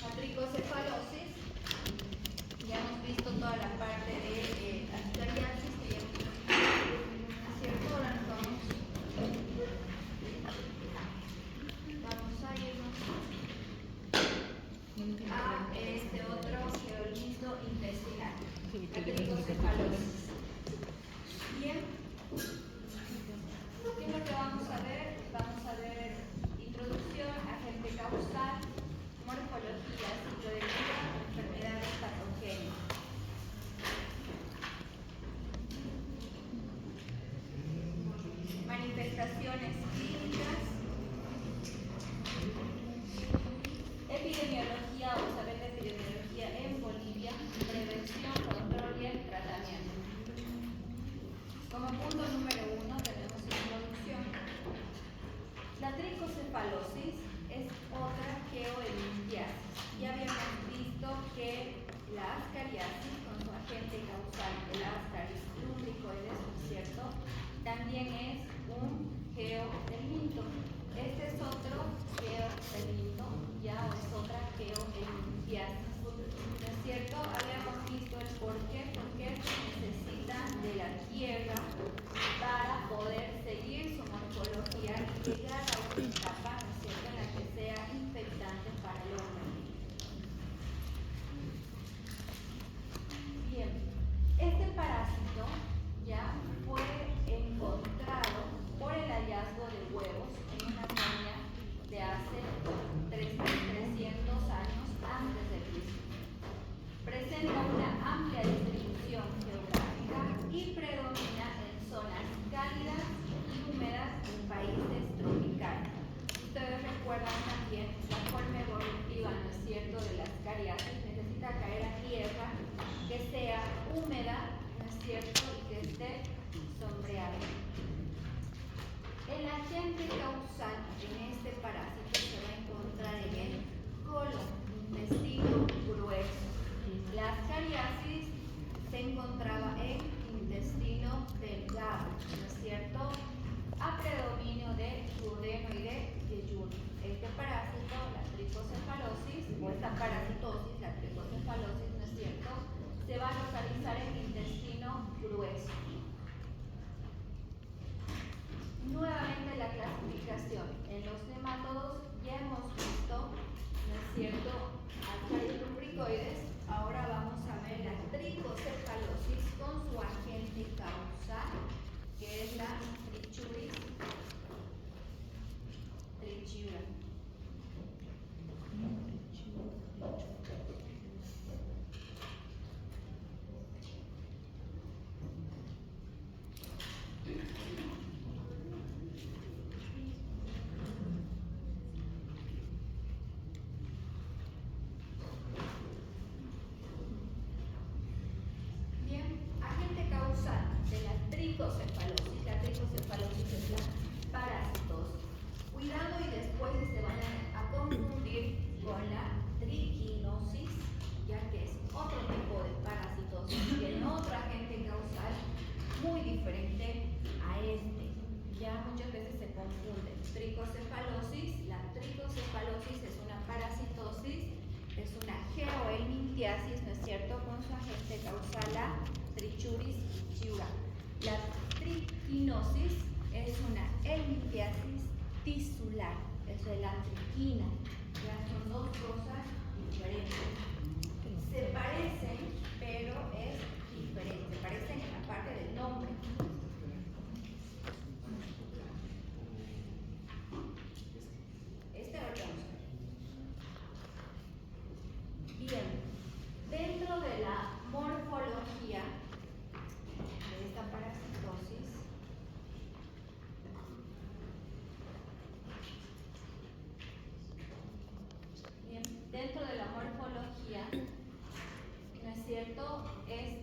la tricocefalosis. Ya hemos visto toda la parte de ascariasis que ya hemos visto, ¿cierto? Ahora nos vamos a irnos a este otro geolisto intestinal, la tricocefalosis. Bien, ¿qué es lo que vamos a ver? Vamos a ver introducción, agente causal, morfología, ciclo de vida, enfermedades patogénicas. Manifestaciones clínicas, epidemiología, vamos a ver la epidemiología en Bolivia, prevención, control y el tratamiento. Como punto número 1 tenemos introducción. La tricocefalosis es otra geohelimtiasis. Ya habíamos visto que la ascariasis, con su agente causal, el Ascaris lumbricoides, ¿no es cierto?, también es un geohelimto. Este es otro geohelimto, ya, o es otra geohelimtiasis, ¿no es cierto? Habíamos visto el por qué, porque se necesita de la tierra para poder seguir su morfología y llegar a una etapa, ¿no es cierto?, en la que sea infectante para el hombre. Bien, este parásito ya fue encontrado por el hallazgo de huevos en una momia de hace 3.300 años antes de Cristo. Presenta una amplia distribución geográfica y predomina en zonas cálidas y húmedas en países tropicales. Ustedes recuerdan también la forma evolutiva, ¿no es cierto?, de las ascariasis. Necesita caer a tierra que sea húmeda, ¿no es cierto?, y que esté sombreada. El agente causal en este parásito se va a encontrar en el colon, intestino grueso. La ascariasis se encontraba en intestino delgado, ¿no es cierto?, a predominio de duodeno y de yeyuno. Este parásito, la tricocefalosis, o esta parasitosis, la tricocefalosis, ¿no es cierto?, se va a localizar en intestino grueso. Nuevamente la clasificación. En los nematodos ya hemos visto, ¿no es cierto?, Ascaris lumbricoides. Ahora vamos a ver la tricocefalosis con su agente causal, que es la Trichuris trichiura. Bien, agente causal de la tricocefalosis. La tricocefalosis es la parasitosis. Cuidado, y después se van a confundir con la triquinosis, ya que es otro tipo de parasitosis, tiene otro agente causal muy diferente a este. Ya muchas veces se confunde. Tricocefalosis, la tricocefalosis es una parasitosis, es una geohelminthiasis, ¿no es cierto?, con su agente causal la Trichuris trichiura. La triquinosis es una helminthiasis tisular, es de la triquina. Ya son dos cosas diferentes. Se parecen, pero es diferente. Se parecen en la parte del nombre. Este ahora vamos a ver. Bien, dentro de la morfología de esta parasitosis, bien, dentro de la morfología, ¿no es cierto?, es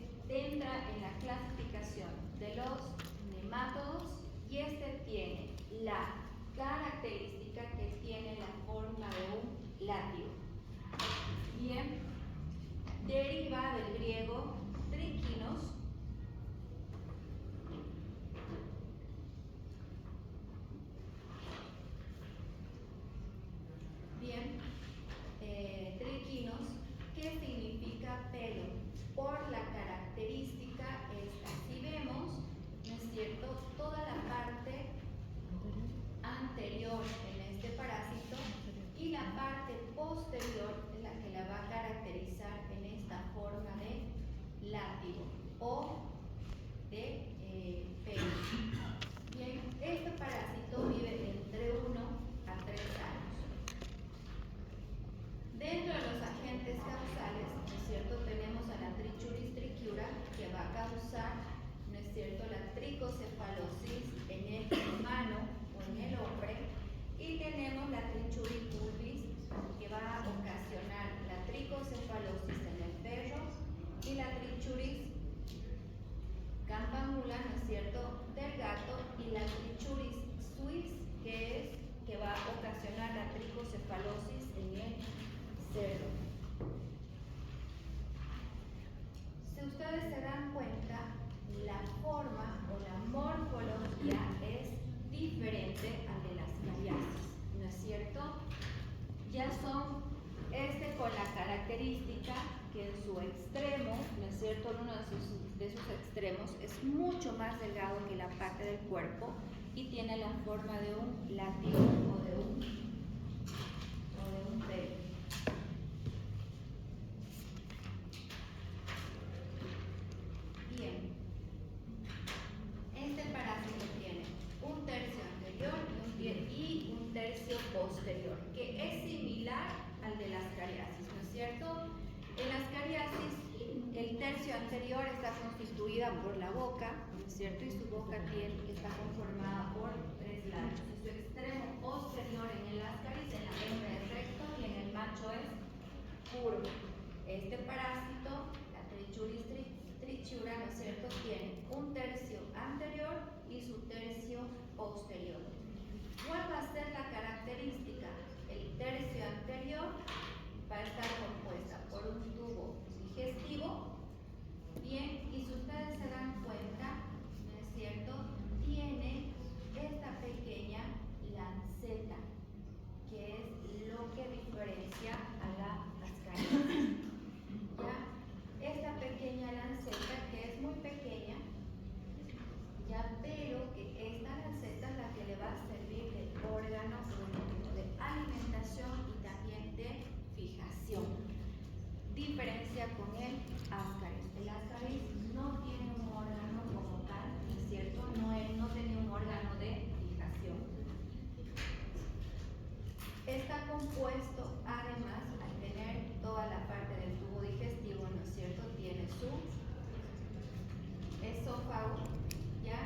cierto?, del gato, y la trichuris suis, que va a ocasionar la tricocefalosis en el cerdo. Si ustedes se dan cuenta, la forma o la morfología es diferente al de las cariáceas, ¿no es cierto? Ya son con la característica que en su extremo, ¿no es cierto?, en uno de sus extremos es mucho más delgado que la parte del cuerpo y tiene la forma de un látigo o de un pelo. Bien, este parásito tiene un tercio anterior y un tercio posterior, que es similar al de las cariáceas, ¿no es cierto? En las cariáceas, el tercio anterior está constituida por la boca, ¿no es cierto? Y su boca está conformada por 3 lados. Y su extremo posterior en el ascaris, en la hembra es recto y en el macho es curvo. Este parásito, la Trichuris trichura, ¿no es cierto?, tiene un tercio anterior y su tercio posterior. ¿Cuál va a ser la característica? El tercio anterior va a estar compuesta por un tubo digestivo, bien, y si ustedes se dan cuenta, ¿no es cierto?, tiene esta pequeña lanceta, que es lo que diferencia a las cariáceas. ¿Ya? Esta pequeña lanceta, que es muy pequeña, ya, pero que esta lanceta es la que le va a servir de órgano de alimentación y también de fijación. Diferencia con el ascaris. El ascaris no tiene un órgano como tal, ¿no es cierto? No tiene un órgano de fijación. Está compuesto, además, al tener toda la parte del tubo digestivo, ¿no es cierto?, tiene su esófago, ya,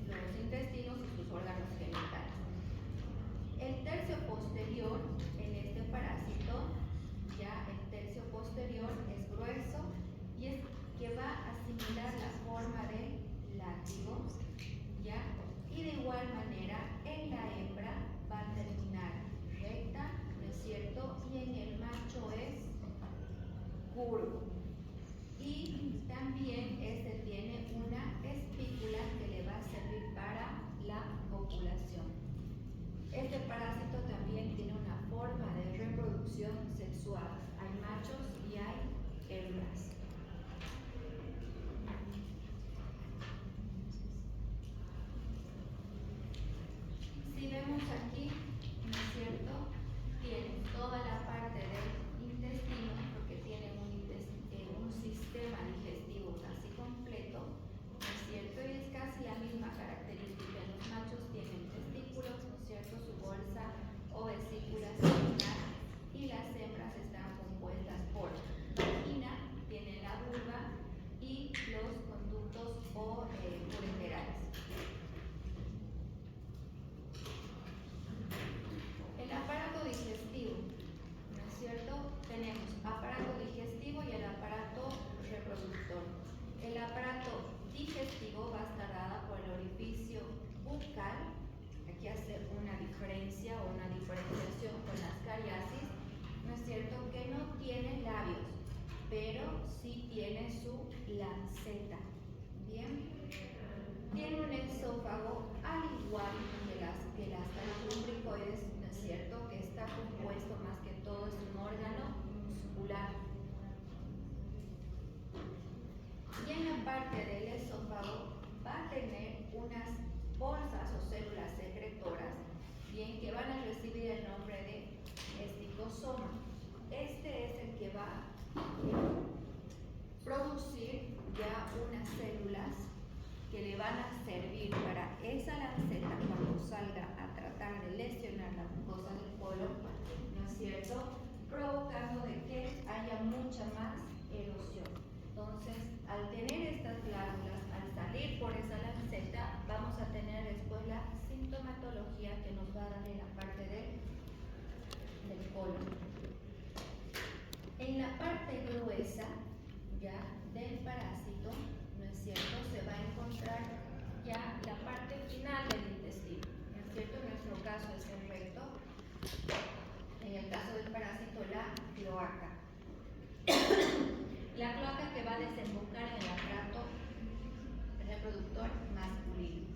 los intestinos y sus órganos genitales. El tercio posterior en este parásito, ya, el tercio posterior es grueso y es que va a asimilar la forma del látigo, ya, y de igual manera en la hembra va a terminar recta, ¿no es cierto?, y en el macho es curvo. Y también este tiene una espícula que le va a servir para la copulación. Este parásito también tiene una forma de reproducción sexual. Hay machos y hay hembras. Si vemos aquí, ¿no es cierto?, tiene toda la parte del intestino, porque tiene un sistema digestivo casi completo, ¿no es cierto?, y es casi la misma característica. Los machos tienen testículos, ¿no es cierto?, su bolsa o vesícula seminal, y las hembras están compuestas por vagina, tiene la vulva y los conductos o ureterales. El aparato digestivo, ¿no es cierto? Tenemos aparato digestivo y el aparato reproductor. El aparato digestivo va a estar dada por el orificio bucal. Aquí hace una diferencia o una diferenciación con las cariáceas, ¿no es cierto?, que no tiene labios, pero sí tiene su lanceta. Bien, tiene un esófago al igual que las lumbricoides, ¿no es cierto?, que está compuesto más que todo es un órgano muscular. Y en la parte del esófago va a tener unas bolsas o células secretoras, bien, que van a recibir el nombre de esticosoma. Este es el que va a producir ya unas células que le van a servir para esa lanceta cuando salga a tratar de lesionar la mucosa del colon, ¿no es cierto?, provocando de que haya mucha más erosión. Entonces, al tener estas glándulas, al salir por esa lanceta, vamos a tener después la sintomatología que nos va a dar en la parte del colon. En la parte gruesa ya del parásito, ¿no es cierto?, se va a encontrar el caso del parásito, la cloaca. La cloaca que va a desembocar en el aparato reproductor masculino.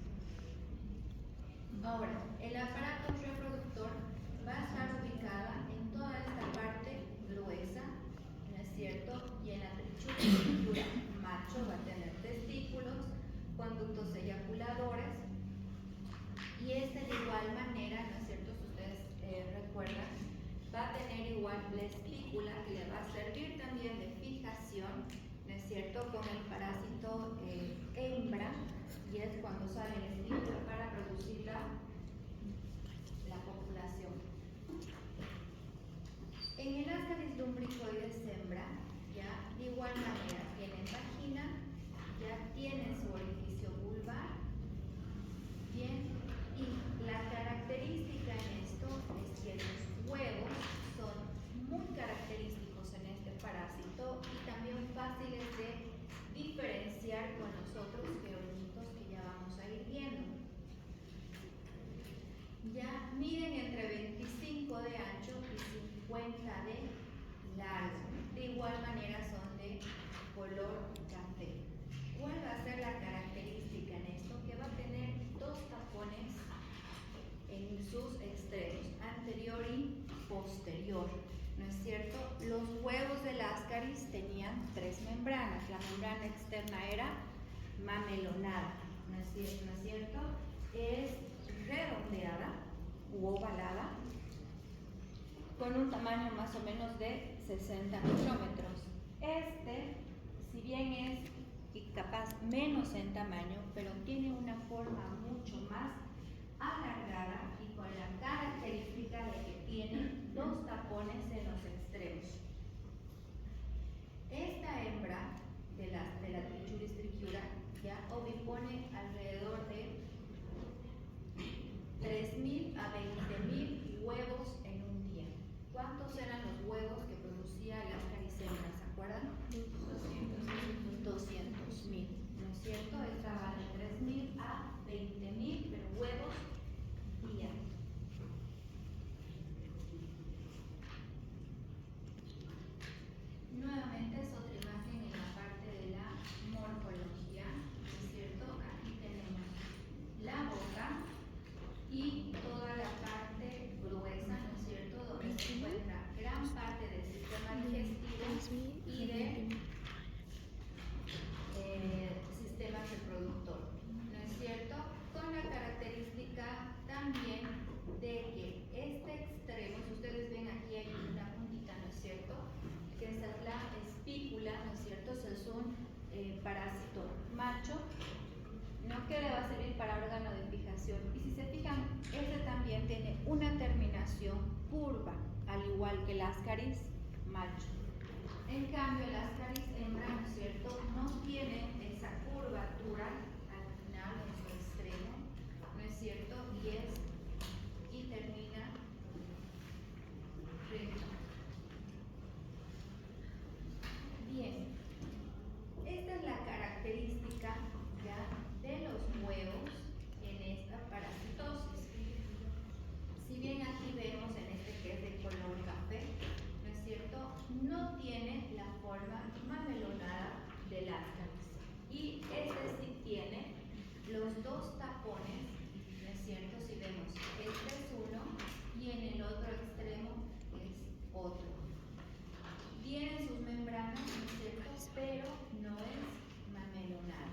Ahora, el aparato reproductor va a estar ubicada en toda esta parte gruesa, ¿no es cierto? Y en la trichura macho va a tener testículos, conductos eyaculadores, y de igual manera, ¿no es cierto? Si ustedes recuerdan, va a tener igual la espícula que le va a servir también de fijación, ¿no es cierto? Con el parásito hembra, y es cuando sale la espícula para producir la copulación. En el Ascaris lumbricoides hembra, ya de igual manera tienen vagina, ya tienen su orificio vulvar, bien, y la característica en esto es que los huevos son muy característicos en este parásito y también fáciles de diferenciar con los otros geonitos que ya vamos a ir viendo. Ya miden entre 25 de ancho y 50 de largo. De igual manera son de color café. ¿Cuál va a ser la característica en esto? Que va a tener dos tapones en sus extremos, anterior y posterior, ¿no es cierto? Los huevos del Ascaris tenían tres membranas. La membrana externa era mamelonada, ¿no es cierto? Es redondeada u ovalada, con un tamaño más o menos de 60 micrómetros. Si bien es capaz menos en tamaño, pero tiene una forma mucho más alargada y con la característica de que tiene dos tapones en los extremos. Esta hembra de la Trichuris trichiura ya ovipone alrededor de 3.000 a 20.000 huevos en un día. ¿Cuántos eran los huevos que producía el Ascaris hembra? ¿Se acuerdan? 200.000, ¿no es cierto? Esta va de 3.000 a 20.000, pero huevos día. Nuevamente es otra imagen en la parte de la morfología, ¿no es cierto? Aquí tenemos la boca y toda la parte gruesa, ¿no es cierto? Donde se encuentra gran parte del sistema digestivo y del sistema reproductor, ¿no es cierto? Con la característica también de que este extremo, si ustedes ven aquí hay una puntita, ¿no es cierto? Que esa es la espícula, ¿no es cierto? Es un parásito macho, ¿no? Que le va a servir para órgano de fijación. Y si se fijan, este también tiene una terminación curva, al igual que el Ascaris macho. En cambio, el Ascaris hembra, ¿no es cierto?, no tiene esa curvatura al final en su extremo, ¿no es cierto? Y termina recto. Bien, esta es la característica ya de los huevos en esta parasitosis. Si bien aquí vemos en este que es de color café, ¿no es cierto?, no tiene la forma mamelonada del Ascaris. Y este sí tiene los dos tapones, ¿no es cierto? Si vemos, este es uno y en el otro extremo es otro. Tiene sus membranas, ¿no es cierto?, pero no es mamelonada.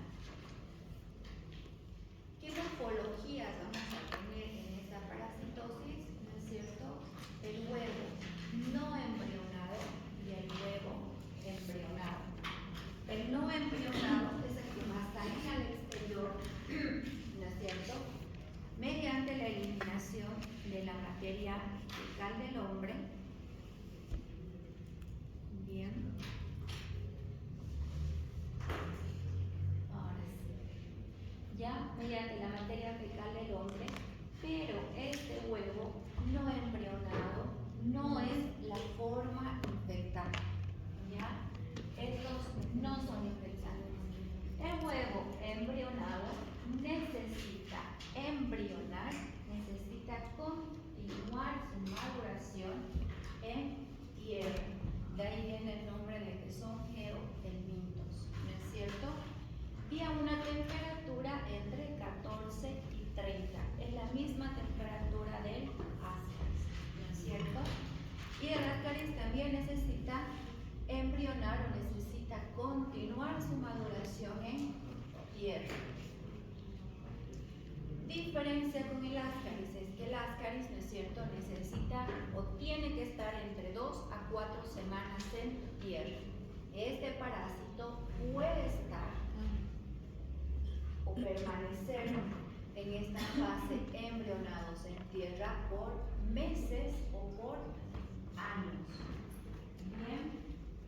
¿Qué morfologías vamos a tener en esta parasitosis? ¿No es cierto? El huevo no embrionado y el huevo embrionado. El no embrionado es el que va a salir al exterior, ¿no es cierto?, mediante la eliminación de la materia fecal del hombre. Bien. Ahora sí. Ya mediante la materia fecal del hombre, pero este huevo no embrionado no es la forma infectada. ¿Ya? Estos no son infectados. El huevo embrionado necesita embrionar, necesita continuar su maduración 4 semanas en tierra. Este parásito puede estar o permanecer en esta fase embrionados en tierra por meses o por años. Bien,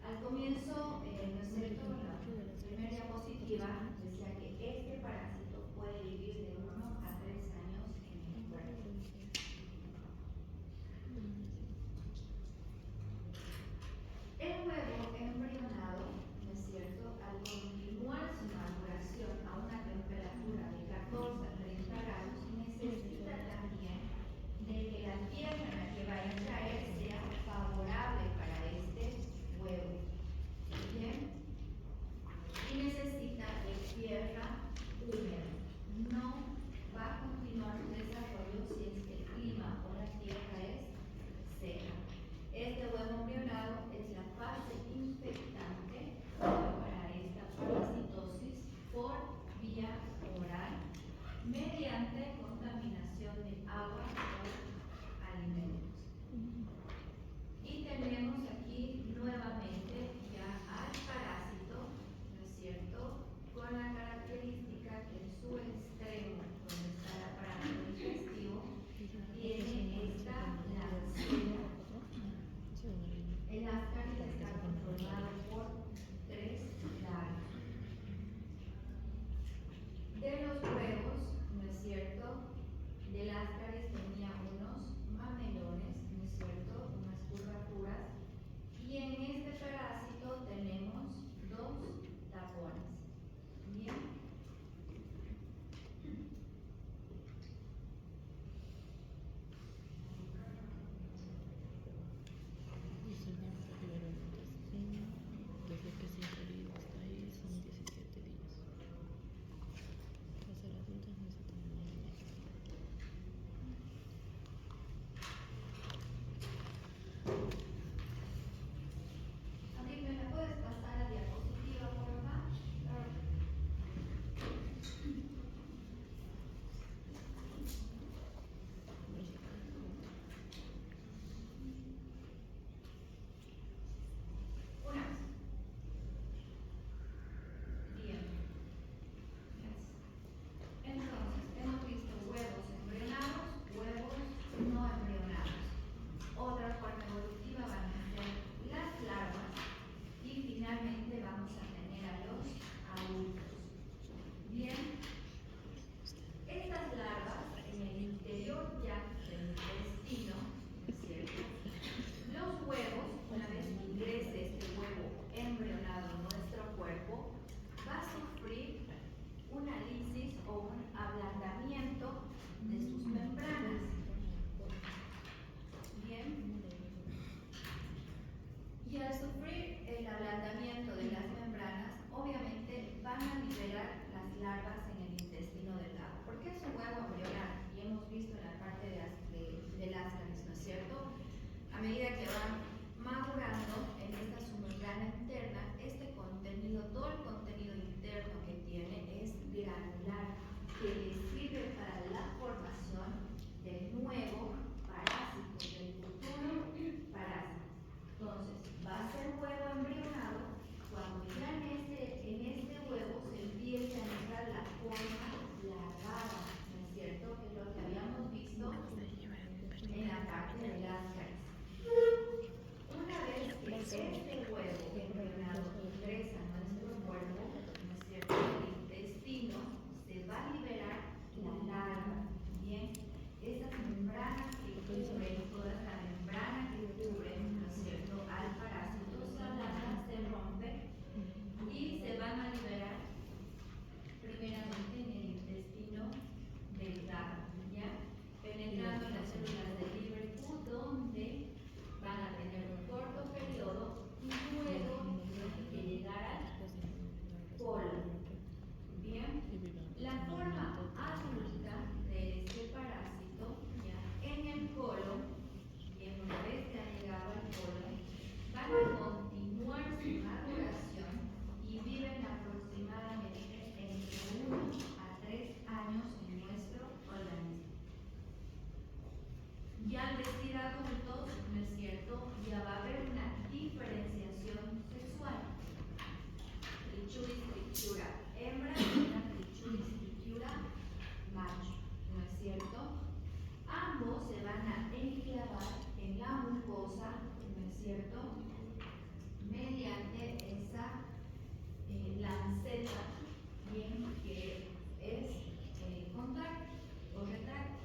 al comienzo, ¿no es cierto? La primera diapositiva decía que este parásito puede vivir de 1 a 3 años en el cuerpo. El huevo embrionado, ¿no es cierto?, al continuar su maduración a una temperatura de 14 a 30 grados, necesita también de que la tierra en la que vaya a caer sea favorable para este huevo. Bien, y necesita de tierra húmeda. No va a continuar su desarrollo si es que el clima o la tierra es seca. Este huevo embrionado es la fase infectante para esta parasitosis por vía oral mediante contaminación de agua o alimentos. Y tenemos aquí nuevamente ya al parásito, ¿no es cierto?, con la característica que en su extremo, donde está el aparato digestivo, tiene esta lancera. El ascaris está controlado por 3 larvas. De los huevos, ¿no es cierto?, del ascaris tenía unos mamelones, ¿no es cierto?, unas curvaturas. Y en este parásito tenemos 2 tapones. Bien. Desde que se inserió hasta ahí son 17 días. Tras el asunto no se termina. Abril, ¿me la puedes pasar a diapositiva, por favor? Una vez. Bien. Entonces, hemos visto huevos embrionados, huevos no embrionados. Otra forma evolutiva van a ser las larvas y finalmente vamos a tener a los adultos. Bien, estas larvas en el interior ya del intestino, ¿no es cierto?, los huevos, una vez que ingrese este huevo embrionado en nuestro cuerpo, va a sufrir una lisis o un ablandamiento de sus membranas. Bien. Y al sufrir el ablandamiento de las membranas, obviamente van a liberar las larvas en el intestino delgado, porque es un huevo embrional y hemos visto en la parte del adultos, ¿no es cierto?, ya va a haber una diferenciación sexual. Trichuris trichura hembra y una Trichuris trichura macho, ¿no es cierto? Ambos se van a enclavar en la mucosa, ¿no es cierto?, mediante esa lanceta, bien, que es contráctil o retráctil,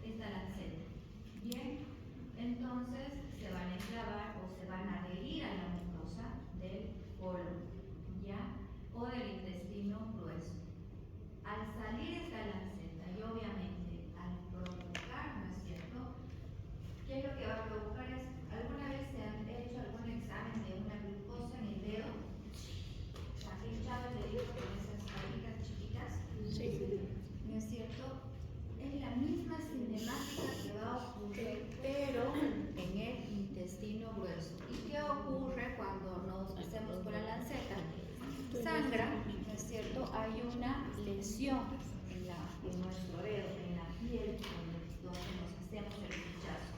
esta lanceta. Bien, entonces se van a enclavar o se van a adherir a la mucosa del colon, ¿ya? O del intestino grueso. Al salir esta lanceta y obviamente al provocar, ¿no es cierto?, ¿qué es lo que va a provocar esto? ¿Alguna vez se han hecho algún examen de una glucosa en el dedo? ¿Se han pinchado el dedito con esas agujas chiquitas? Sí. ¿No es cierto? Es la misma cinemática que va a ocurrir, pero en el intestino grueso. ¿Y qué ocurre cuando nos hacemos con la lanceta? Sangra, ¿no es cierto? Hay una lesión en nuestro dedo, en la piel, donde nos hacemos el pinchazo.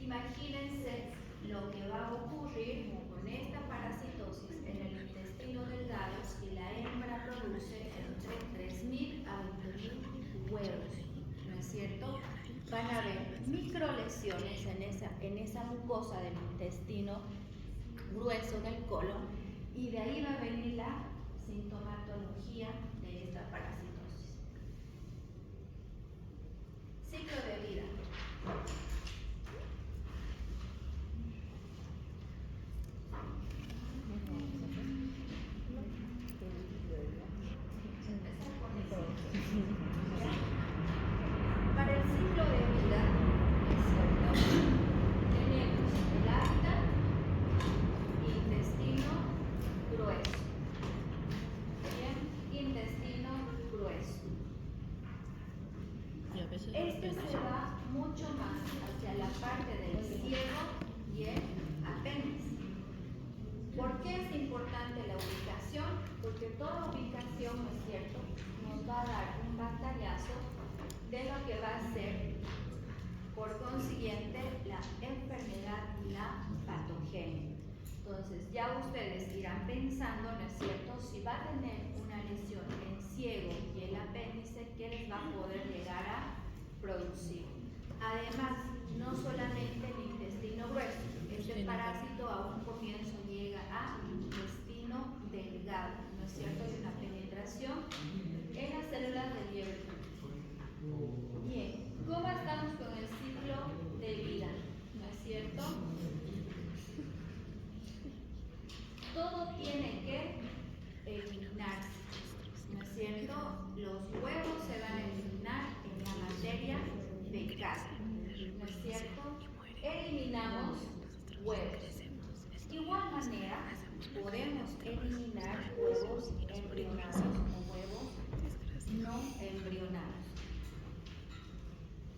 Imagínense lo que va a ocurrir con esta parasitosis en el intestino delgado si la hembra produce entre 3.000 a 20.000 huevos, ¿no es cierto? Van a haber microlesiones en esa mucosa del intestino grueso del colon y de ahí va a venir la sintomatología de esta parasitosis. Ciclo de vida. Empezar con eso. Para el ciclo de vida, ¿es cierto?, tenemos el hábitat, intestino grueso. Bien, intestino grueso. Y a veces Este se va mucho más hacia la parte del ciego y el apéndice. ¿Por qué es importante la ubicación? Porque toda ubicación, ¿no es cierto?, nos va a dar un pantallazo de lo que va a ser, por consiguiente, la enfermedad y la patogenia. Entonces, ya ustedes irán pensando, ¿no es cierto?, si va a tener una lesión en ciego y el apéndice, ¿qué les va a poder llegar a producir? Además, no solamente el intestino grueso, este parásito a un comienzo llega al intestino delgado, ¿no es cierto? Hay una penetración en las células del diabético. Bien, ¿cómo estamos con el ciclo de vida? ¿No es cierto? Todo tiene que eliminarse, ¿no es cierto? Los huevos se van a eliminar en la materia fecal, ¿no es cierto? Eliminamos huevos. De igual manera, podemos eliminar huevos embrionados o huevos no embrionados.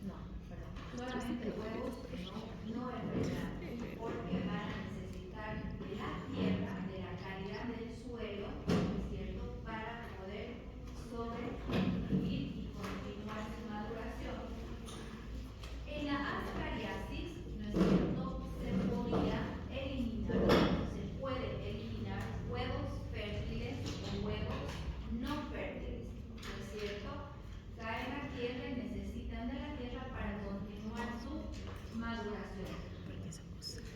No, perdón. Solamente huevos no embrionados, porque van a necesitar de la tierra, de la calidad del suelo, ¿no es cierto?, para poder sobrevivir y continuar su maduración. En la ascariasis, ¿no es cierto?, se puede eliminar huevos fértiles o huevos no fértiles, ¿no es cierto? Caen a tierra y necesitan de la tierra para continuar su maduración.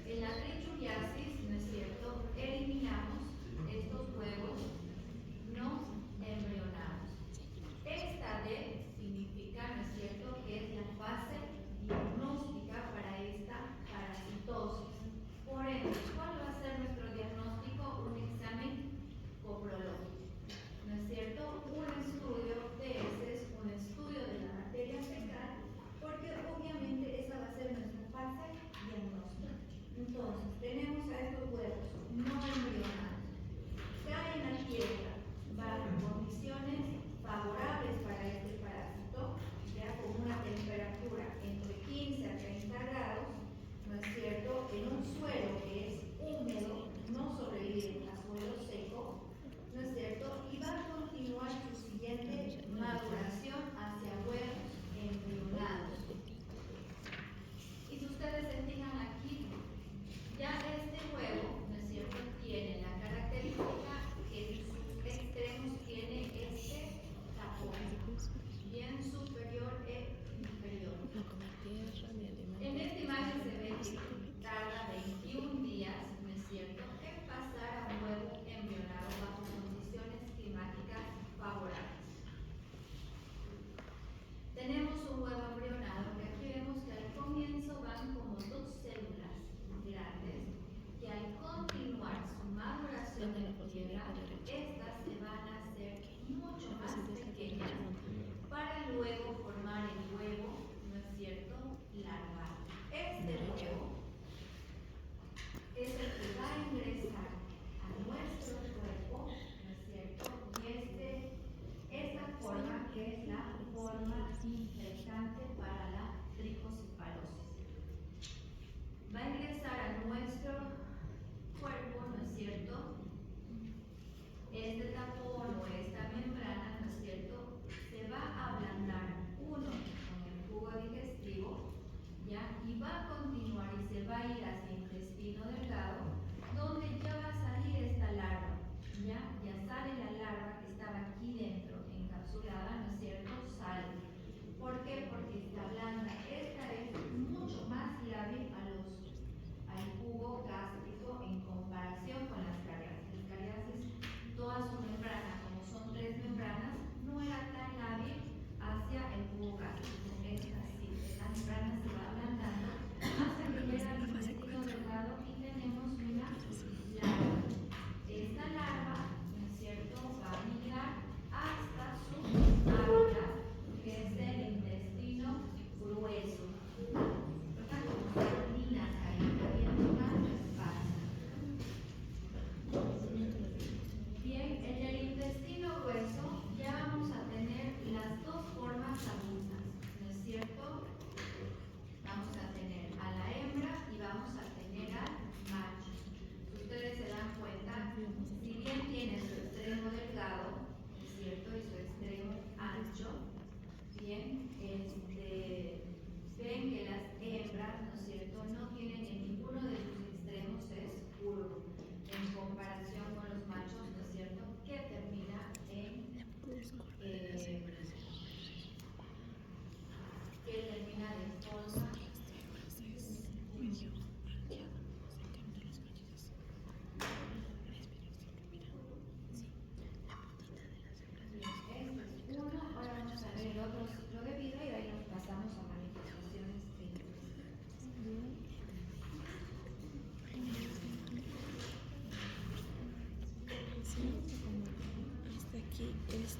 En la trichuriasis, ¿no es cierto?, eliminamos estos huevos no embrionados. Esta D significa, ¿no es cierto?, que es la fase diagnóstica para esta parasitosis. Por ende, ¿cuál va a ser nuestro diagnóstico? Un examen coprológico, ¿no es cierto? Un estudio de heces, un estudio de la materia fecal, porque obviamente esa va a ser nuestra fase diagnóstica.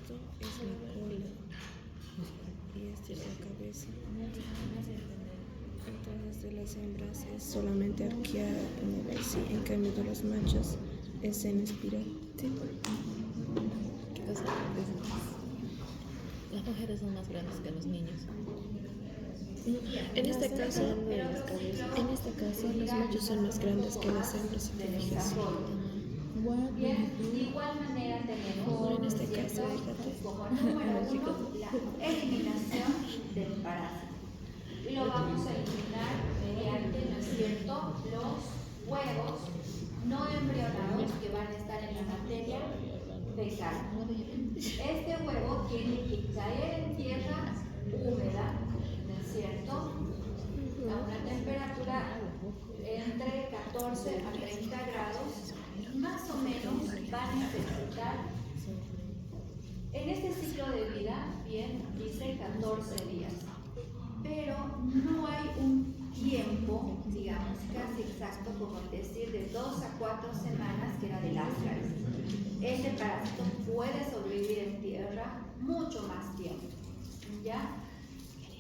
esto es la cola y esta es la cabeza. Entonces de las hembras es solamente arqueada, como así, en cambio de los machos es en espiral. Sí. ¿Qué pasa? Las mujeres son más grandes que los niños. En este caso los machos son más grandes que las hembras, si te fijas. Bien, de igual manera tenemos En este ¿no es caso, cierto? fíjate. Como número uno, la eliminación del parásito. Y lo vamos a eliminar mediante, ¿no es cierto?, los huevos no embrionados que van a estar en la materia fecal. Este huevo tiene que caer en tierra húmeda, ¿no es cierto?, a una temperatura entre 14 a 30 grados, más o menos va a necesitar, en este ciclo de vida, bien, dice 14 días, pero no hay un tiempo, digamos, casi exacto, como decir de 2 a 4 semanas, que era del Ascaris. Este parásito puede sobrevivir en tierra mucho más tiempo, ¿ya?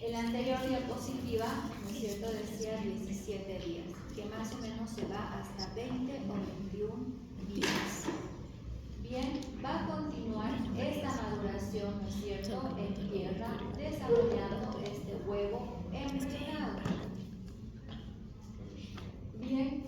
En la anterior diapositiva, ¿no es cierto?, decía 17 días, que más o menos se va hasta 20 o 21 días. Bien, va a continuar esta maduración, ¿no es cierto?, en tierra, desarrollando este huevo embrionado. Bien,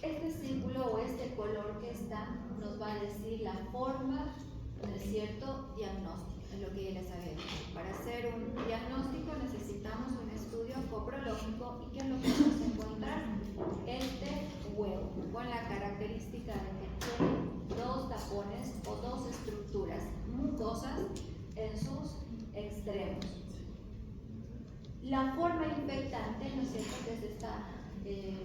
este círculo o este color que está nos va a decir la forma, ¿no es cierto?, diagnóstico. Es lo que ya les había dicho. Para hacer un diagnóstico necesitamos un estudio coprológico. ¿Y qué es lo que vamos a encontrar? Este huevo, con la característica de que tiene dos tapones o dos estructuras mucosas en sus extremos. La forma infectante, ¿no es cierto?, que es esta, que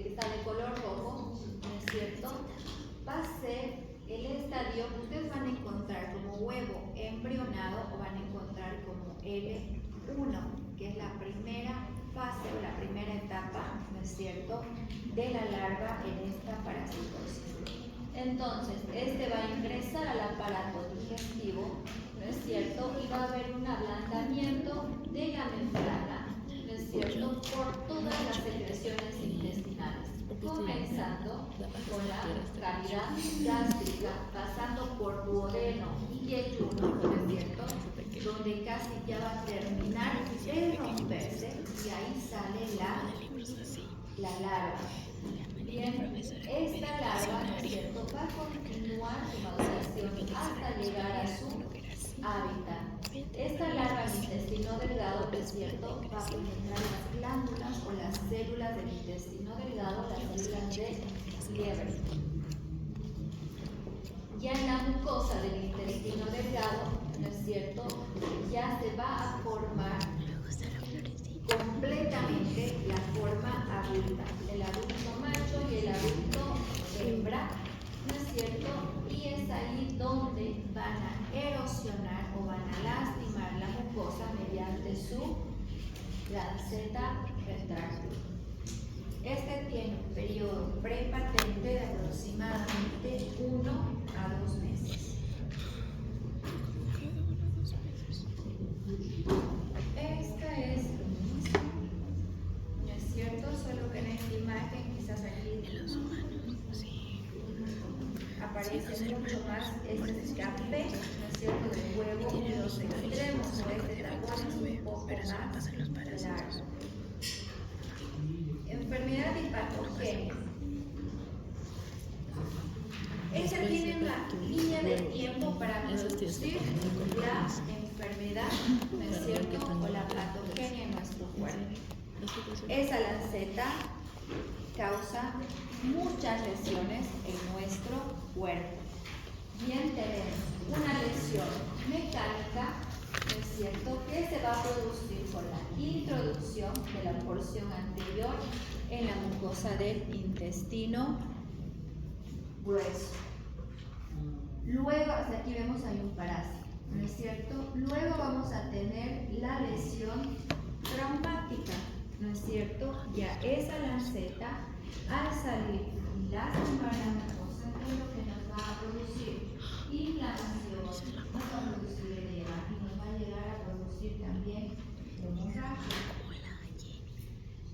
está de color rojo, ¿no es cierto?, va a ser el estadio que ustedes van a encontrar como huevo embrionado o van a encontrar como L1, que es la primera fase o la primera etapa, ¿no es cierto?, de la larva en esta parasitosis. Entonces, este va a ingresar al aparato digestivo, ¿no es cierto?, y va a haber un ablandamiento de la membrana, ¿no es cierto?, por todas las secreciones intestinales, comenzando con la cavidad gástrica, pasando por duodeno y yeyuno, ¿no es cierto?, donde casi ya va a terminar de romperse y ahí sale la larva. Bien, esta larva, ¿no es cierto?, va a continuar su maduración hasta llegar a su hábitat. Esta larva en intestino delgado, ¿no es cierto?, va a penetrar las glándulas o las células del intestino delgado, las células de Lieber. Ya en la mucosa del intestino delgado, ¿no es cierto?, ya se va a formar completamente la forma adulta, el adulto macho y el adulto hembra, ¿no es cierto?, y es ahí donde van a erosionar o van a lastimar la mucosa mediante su lanceta retráctil. Este tiene un periodo prepatente de aproximadamente 1 a 2 meses. Esta es lo mismo, ¿no es cierto?, solo que en esta imagen quizás aquí aparece mucho más este escape, ¿no es cierto?, del huevo y los extremos o este tapón es un poco más largo. Enfermedad hipatogénica. Esa tiene una línea de tiempo para producir la enfermedad, ¿no es cierto?, o la patogenia en nuestro cuerpo. Esa lanceta causa muchas lesiones en nuestro cuerpo. Bien, tenemos una lesión mecánica, ¿no es cierto?, que se va a producir por la introducción de la porción anterior en la mucosa del intestino grueso. Luego, hasta aquí vemos hay un parásito, ¿no es cierto? Luego vamos a tener la lesión traumática, ¿no es cierto? Ya esa lanceta, al salir y lastimar la mucosa, ¿qué es lo que nos va a producir? inflamación, nos va a producir edema y nos va a llegar a producir también hemorragia.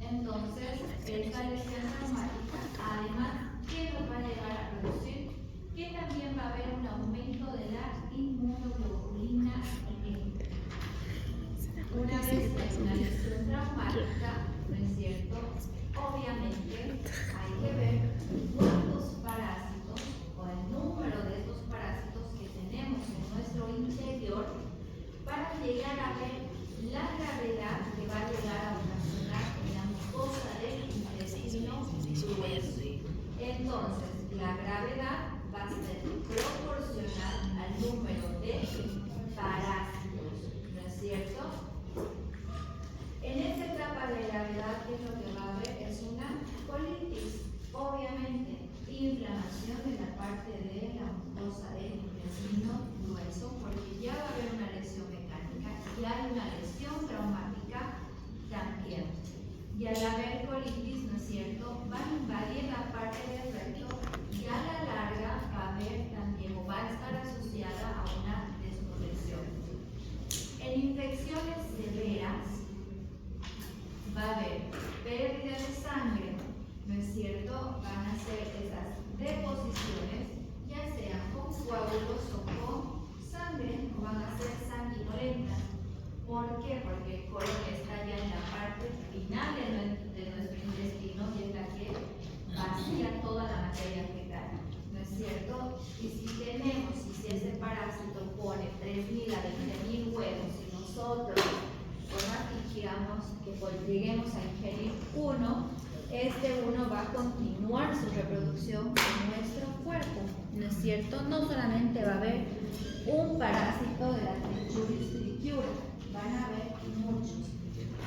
Entonces, esta lesión traumática, además, ¿qué nos va a llegar a producir? Que también va a haber un aumento de la inmunoglobulina E. Una vez que hay una lesión traumática, ¿no es cierto? Obviamente hay que ver cuántos parásitos o el número de estos parásitos que tenemos en nuestro interior para llegar a ver la gravedad que va a llegar a ocasionar en la mucosa del intestino grueso. Entonces, la gravedad va a ser proporcional al número de parásitos, ¿no es cierto? En esta etapa de gravedad, ¿qué es lo que va a haber? Es una colitis, obviamente, inflamación de la parte de la mucosa del intestino grueso, porque ya va a haber una lesión mecánica y hay una lesión traumática también. Y al haber colitis, ¿no es cierto?, va a invadir la parte del recto y a la larga va a haber también o va a estar asociada a una desnutrición. En infecciones severas va a haber pérdida de sangre, ¿no es cierto? Van a ser esas deposiciones, ya sean con coágulos o con sangre, o van a ser sanguinolentas. ¿Por qué? Porque el colon está ya en la parte final de nuestro intestino y es la que vacía toda la materia fecal, ¿no es cierto? Y si ese parásito pone 3.000 a 20.000 huevos y nosotros, por más que queramos que lleguemos a ingerir uno, este uno va a continuar su reproducción en nuestro cuerpo, ¿no es cierto? No solamente va a haber un parásito de la Trichuris trichiura, van a haber muchos.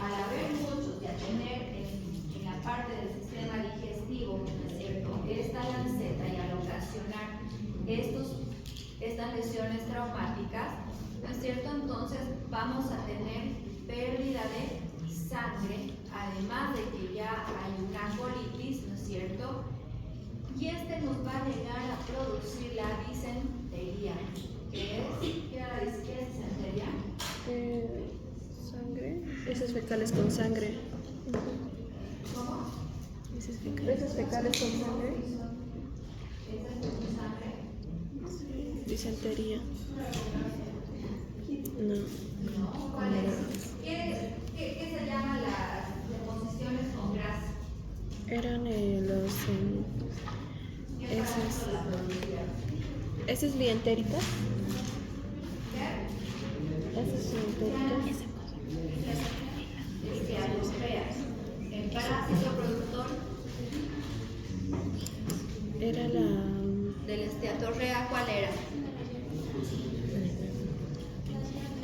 Al haber muchos y a tener en la parte del sistema digestivo, ¿no es cierto?, esta lanceta y al ocasionar estas lesiones traumáticas, ¿no es cierto?, entonces vamos a tener pérdida de sangre, además de que ya hay una colitis, ¿no es cierto? Y este nos va a llegar a producir la disentería. ¿Qué era la disentería? Sangre. Esas fecales con sangre. ¿Cómo? Esas fecales con sangre. ¿Esa es con sangre? Disentería. No. No, ¿cuál es? ¿Qué se llaman las deposiciones con grasa? Eran los. ¿Qué parásito la producía? Esas lientéritas. ¿Qué? Esas lientéritas. Esteatocreas. El parásito productor Era la. del esteatorrea, ¿cuál era?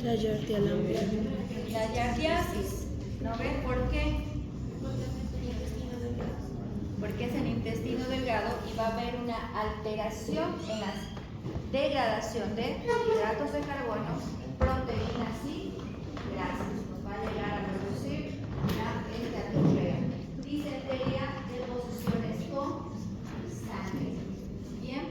La yardialambre. La yardiasis. ¿No ves por qué? Porque es el intestino delgado y va a haber una alteración en la degradación de hidratos de carbono, proteínas y grasas. Nos va a llegar a producir la esteatorrea. Disentería, deposiciones con sangre. Bien.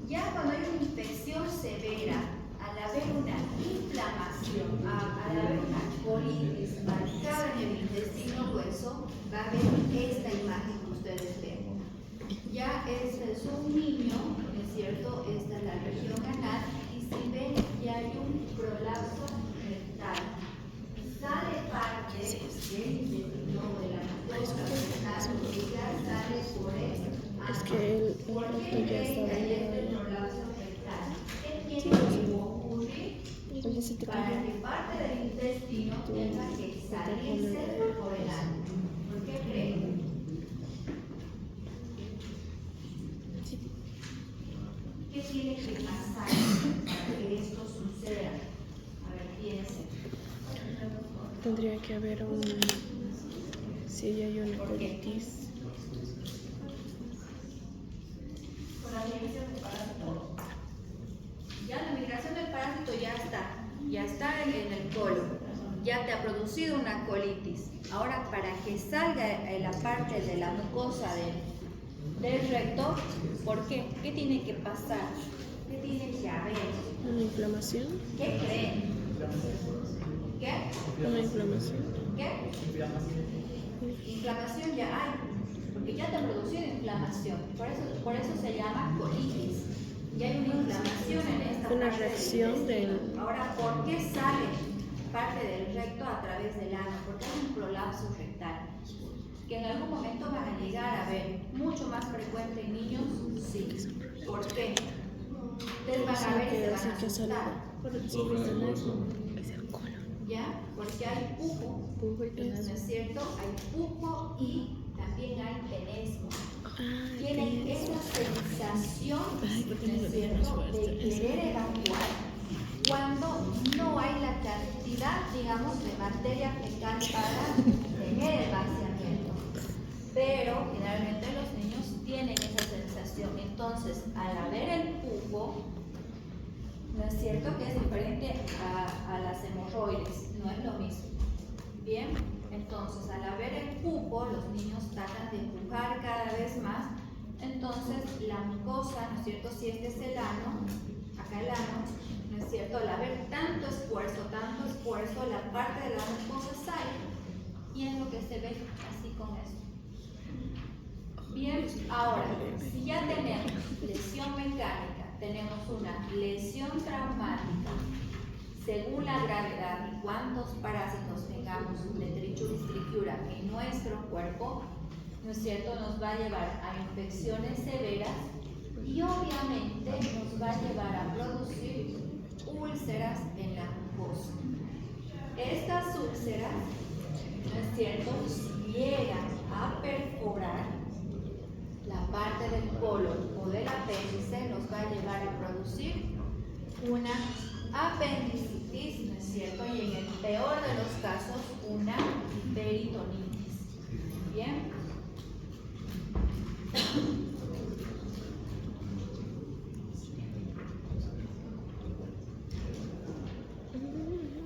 Ya cuando hay una infección severa, al haber una inflamación, al haber una colitis marcada en el intestino grueso, va a haber esta imagen que ustedes ven. Ya este es un niño, ¿no es cierto? Esta es la región anal y si ven ya hay un prolapso rectal. Sale parte del intestino de la mucosa rectal que ya sale por el ano. Es que el ¿Por otro qué ya estaba hay este ahí. prolapso rectal? ¿Qué tiene que ocurrir Oye, se te para cayó. que parte del intestino tenga que salirse por el ano? ¿Por qué creen? ¿Qué tiene que pasar para que esto suceda? A ver, piensen. Tendría que haber un. Si ya hay una ¿Por qué? colitis. Por la migración del parásito. Ya la migración del parásito ya está en el colon, ya te ha producido una colitis. Ahora, para que salga en la parte de la mucosa del recto, ¿por qué? ¿Qué tiene que pasar? tiene que haber? Una inflamación. ¿Qué creen? ¿Qué? Una inflamación. ¿Qué? Inflamación ya hay, porque ya te produció inflamación, por eso se llama colitis. Ya hay una inflamación en esta Una parte reacción del... Ahora, ¿por qué sale parte del recto a través del ano? Porque hay un prolapso rectal, que en algún momento van a llegar a ver, mucho más frecuente en niños, sí. ¿Por qué? Ustedes van a ver y se van a asustar. ¿Ya? Porque hay pujo, ¿no es cierto? Hay pujo y también hay penesmo. Tienen esa sensación, ¿no es cierto?, de querer evacuar cuando no hay la cantidad, digamos, de materia fecal para tener el vaciamiento. Pero generalmente los niños tienen esa sensación. Entonces, al haber el pujo, ¿no es cierto?, que es diferente a las hemorroides, no es lo mismo. Bien, entonces al haber el pujo, los niños tratan de empujar cada vez más. Entonces la mucosa, ¿no es cierto?, si este es el ano, acá el ano, ¿no es cierto?, al haber tanto esfuerzo, la parte de la mucosa sale y es lo que se ve así con eso. Bien, ahora, si ya tenemos lesión mecánica, tenemos una lesión traumática, según la gravedad y cuántos parásitos tengamos de Trichuris trichiura en nuestro cuerpo, ¿no es cierto?, nos va a llevar a infecciones severas y obviamente nos va a llevar a producir úlceras en la mucosa. Estas úlceras, ¿no es cierto?, si llegan a perforar la parte del colon o del apéndice, nos va a llevar a producir una apendicitis, ¿no es cierto?, y en el peor de los casos, una peritonitis. Bien.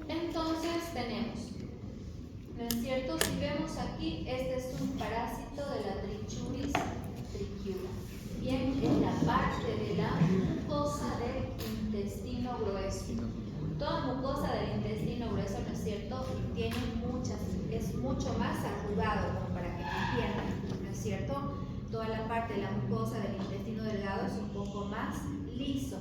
Entonces tenemos, ¿no es cierto?, si vemos aquí, este es un parásito de la Trichuris trichiura. Bien, es la parte de la mucosa del intestino grueso. Toda mucosa del intestino grueso, ¿no es cierto?, tiene es mucho más arrugado, como para que me entiendan, ¿no es cierto? Toda la parte de la mucosa del intestino delgado es un poco más liso.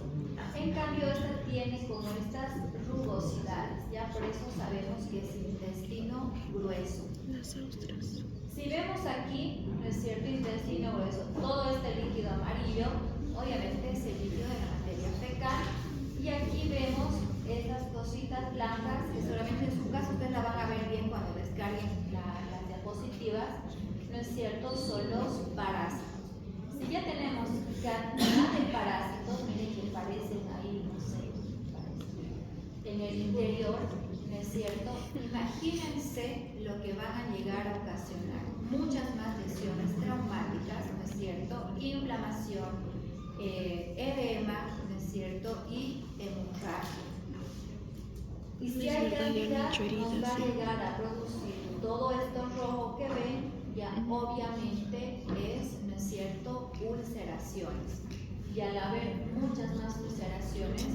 En cambio, esta tiene como estas rugosidades, ya por eso sabemos que es intestino grueso. Las ostras. Si vemos aquí, ¿no es cierto?, intestino grueso, todo este líquido amarillo, obviamente es el líquido de la materia fecal, y aquí vemos estas cositas blancas, que solamente en su caso ustedes la van a ver bien cuando descarguen las diapositivas, ¿no es cierto?, son los parásitos. Si ya tenemos cantidad de parásitos, miren que parecen ahí, no sé, en el interior, ¿no es cierto?, imagínense lo que van a llegar a ocasionar. Muchas más lesiones traumáticas, ¿no es cierto?, inflamación, edema, ¿no es cierto?, y hemorragia. Y si hay cantidad, nos va a llegar a producir todo esto rojo que ven, ya obviamente es, ¿no es cierto?, ulceraciones. Y al haber muchas más ulceraciones,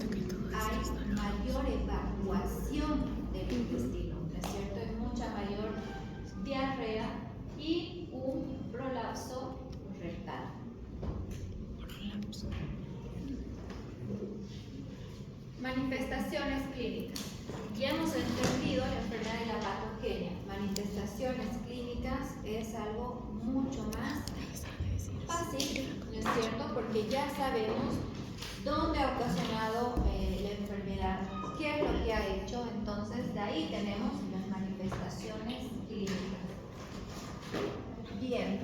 hay mayor evacuación del intestino, ¿no es cierto?, hay mucha mayor diarrea y un prolapso rectal. Manifestaciones clínicas. Ya hemos entendido la enfermedad de la patogenia. Manifestaciones clínicas es algo mucho más fácil, ¿no es cierto?, porque ya sabemos dónde ha ocasionado la enfermedad, qué es lo que ha hecho. Entonces, de ahí tenemos las manifestaciones clínicas. Bien,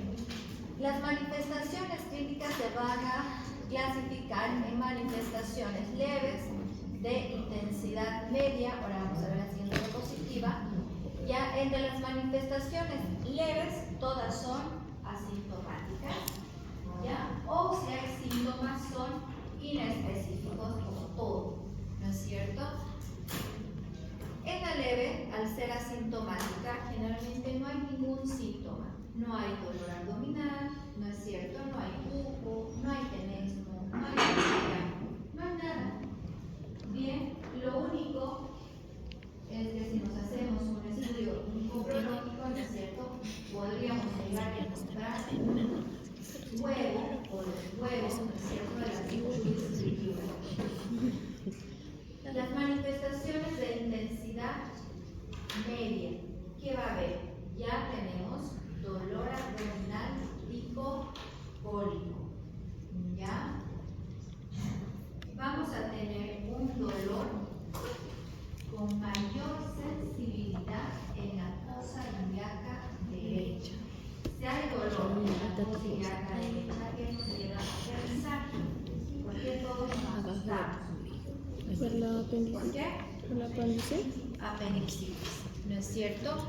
las manifestaciones clínicas se van a clasificar en manifestaciones leves, de intensidad media. Ahora vamos a ver la siguiente diapositiva. Ya entre las manifestaciones leves, todas son asintomáticas, ¿ya? O si hay síntomas, son inespecíficos, como todo, ¿no es cierto? En la leve, al ser asintomática, generalmente no hay ningún síntoma. No hay dolor abdominal, ¿no es cierto?, no hay pujo, no hay tenesmo, no hay diarrea, no hay nada. ¿Por qué? ¿El apéndice? Apendicitis, ¿no es cierto?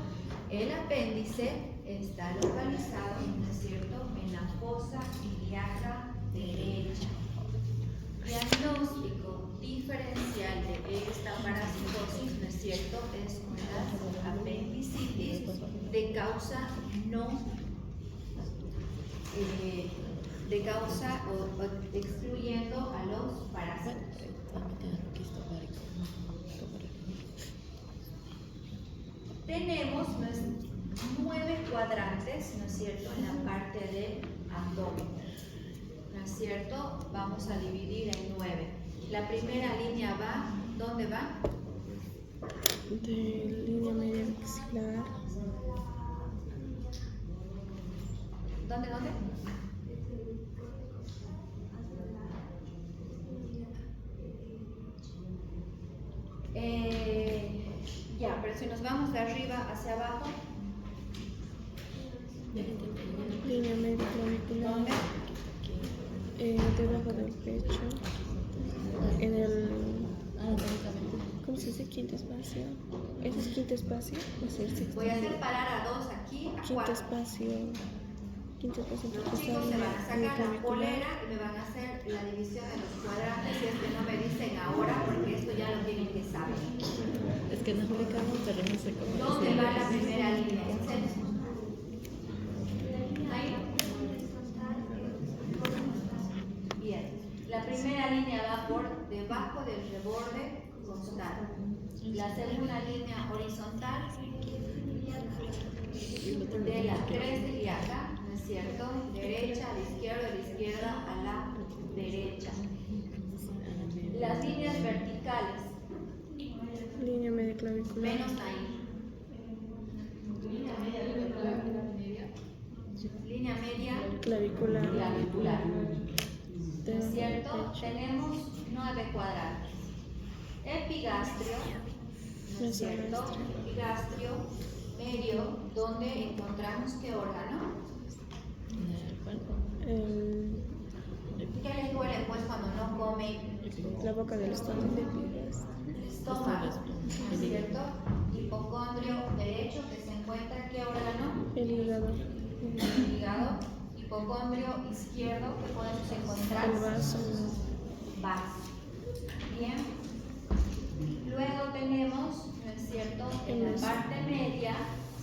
El apéndice está localizado, ¿no es cierto?, en la fosa ilíaca derecha. Diagnóstico diferencial de esta parasitosis, ¿no es cierto?, es una apendicitis de causa o excluyendo a los parásitos. Tenemos 9 cuadrantes, ¿no es cierto?, en la parte del abdomen, ¿no es cierto? Vamos a dividir en 9. La primera línea va, ¿dónde va? De línea media maxilar. ¿Dónde? Ya, pero si nos vamos de arriba hacia abajo, Línea media clavicular. ¿dónde? Debajo del pecho. En el. ¿Cómo se dice? Quinto espacio. ¿Ese es quinto espacio? Voy a hacer parar a 2 aquí, a Quinto 4. espacio. Quinto espacio Los chicos se van a sacar la polera y me van a hacer la división de los cuadrantes si es que no me dicen ahora, porque esto ya lo tienen que saber. Es que no explicamos, pero no sé cómo. ¿Dónde va la primera línea? Ahí. Bien. La primera línea va por debajo del reborde costal. La segunda línea horizontal de la cresta ilíaca, ¿no es cierto? Derecha a la izquierda a la derecha. Las líneas verticales. Línea media clavicular. Menos ahí. Línea media Clavicular. clavicular. ¿No es cierto? Tenemos 9 cuadrantes. Epigastrio, ¿no es cierto? Epigastrio medio, donde encontramos ¿qué órgano? ¿Qué les duele pues cuando no comen? La boca del estómago. El estómago, ¿no es cierto? Hipocondrio derecho, que se encuentra ¿qué órgano? El hígado. El hígado. Hipocondrio izquierdo, que podemos encontrar El vaso. Bien. Luego tenemos, ¿no es cierto?, en la parte media,